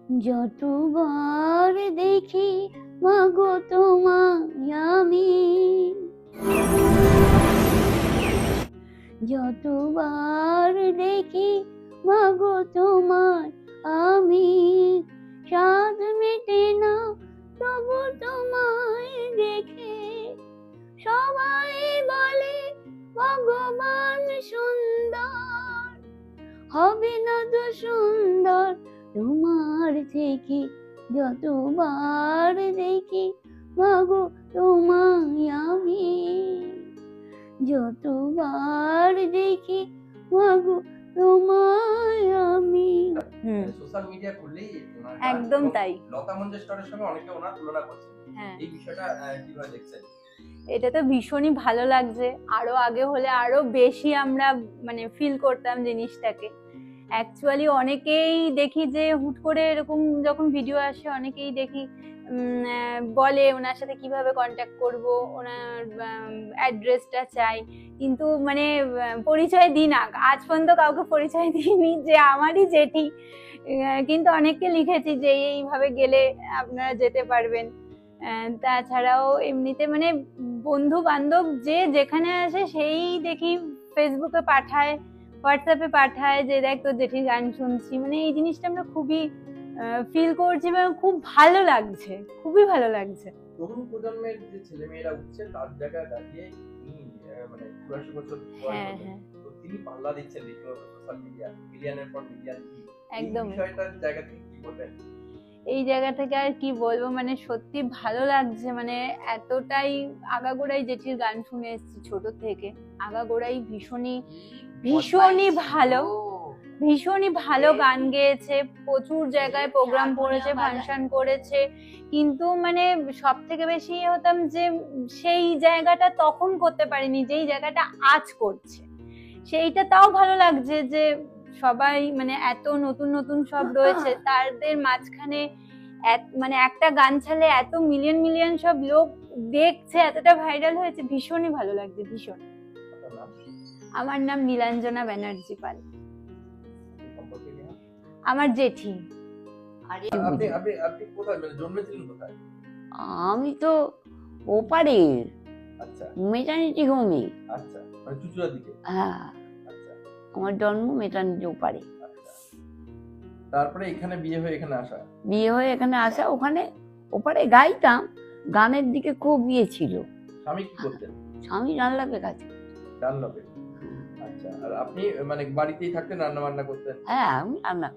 যতবার দেখি মাগো তোমায় আমি, যতবার দেখি মাগো তোমায় আমি, স্বাদ মেটে না তবু তোমায় দেখে। সবাই বলে ভগবান সুন্দর, হবে না তো সুন্দর তোমার থেকে। যতবার দেখি মাগো তোমায় আমি, যতবার দেখি মাগো তোমায় আমি। সোশ্যাল মিডিয়া খুললেই একদম তাই। লতা মঙ্গেশকরের সঙ্গে অনেকে ওনার তুলনা করছে, হ্যাঁ, এই বিষয়টা কিভাবে দেখছেন? এটা তো ভীষণই ভালো লাগছে। আরো আগে হলে আরো বেশি আমরা মানে ফিল করতাম জিনিসটাকে। অ্যাকচুয়ালি অনেকেই দেখি যে হুট করে এরকম যখন ভিডিও আসে, অনেকেই দেখি বলে ওনার সাথে কিভাবে কন্ট্যাক্ট করব, ওনার অ্যাড্রেসটা চাই, কিন্তু মানে পরিচয় দিই না, আজ পর্যন্ত কাউকে পরিচয় দিইনি যে আমারই জেঠি। কিন্তু অনেককে লিখেছি যে এইভাবে গেলে আপনারা যেতে পারবেন। তাছাড়াও এমনিতে মানে বন্ধু বান্ধব যে যেখানে আসে সেই দেখি ফেসবুকে পাঠায়, হোয়াটসঅ্যাপে পাঠায় যে দেখ তোর জেঠির গান শুনছি। মানে এই জিনিসটা আমরা খুবই ফিল করছি এবং খুব ভালো লাগছে, খুবই ভালো লাগছে। তরুণ প্রজন্মের যে ছেলেমেয়েরা উঠছে তার জায়গায় দাঁড়িয়ে মানে 84 বছর হ্যাঁ হ্যাঁ, তো তিনি পাল্লা দিচ্ছেন রীতিমতো সোশ্যাল মিডিয়া, মিলিয়নের পর মিলিয়ন। একদম। বিষয়টার জায়গা থেকে কি বলবেন? এই জায়গা থেকে আর কি বলবো, মানে সত্যি ভালো লাগছে। মানে এতটাই আগাগোড়াই জেঠির গান শুনে এসেছি ছোট থেকে, আগাগোড়াই ভীষণই ভীষণই ভালো, ভীষণই ভালো গান গেয়েছে, প্রচুর জায়গায় প্রোগ্রাম করেছে, ফাংশন করেছে। কিন্তু মানে সব থেকে বেশি হতাম যে সেই জায়গাটা তখন করতে পারিনি যেই জায়গাটা আজ করছে, সেইটা তাও ভালো লাগছে যে সবাই মানে এত নতুন নতুন সব রয়েছে, তাদের মাঝখানে মানে একটা গান ছাড়লে এত মিলিয়ন মিলিয়ন সব লোক দেখছে, এতটা ভাইরাল হয়েছে, ভীষণই ভালো লাগছে ভীষণ। আমার নাম নীলাঞ্জনা ব্যানার্জি পাল, আমার জেঠি। আপনি কোথায় মানে জন্মেছিলেন কোথায়? আমি তো ওপারের, আচ্ছা মেটার্নিটি হোমে। আচ্ছা, মানে চুচুড়ার দিকে। হ্যাঁ, আচ্ছা আমার জন্ম মেটার্নিটি ওপারে। আচ্ছা, তারপরে এখানে বিয়ে হয়ে এখানে আসা? বিয়ে হয়ে এখানে আসা, ওখানে ওপারে গাইতাম, গানের দিকে খুব ইয়ে ছিল। স্বামী কি করতেন? স্বামী ডানলাপে কাছে। ডানলপে। আচ্ছা, আর আপনি মানে বাড়িতেই থাকতেন, রান্না বান্না করতেন? হ্যাঁ, আমি রান্না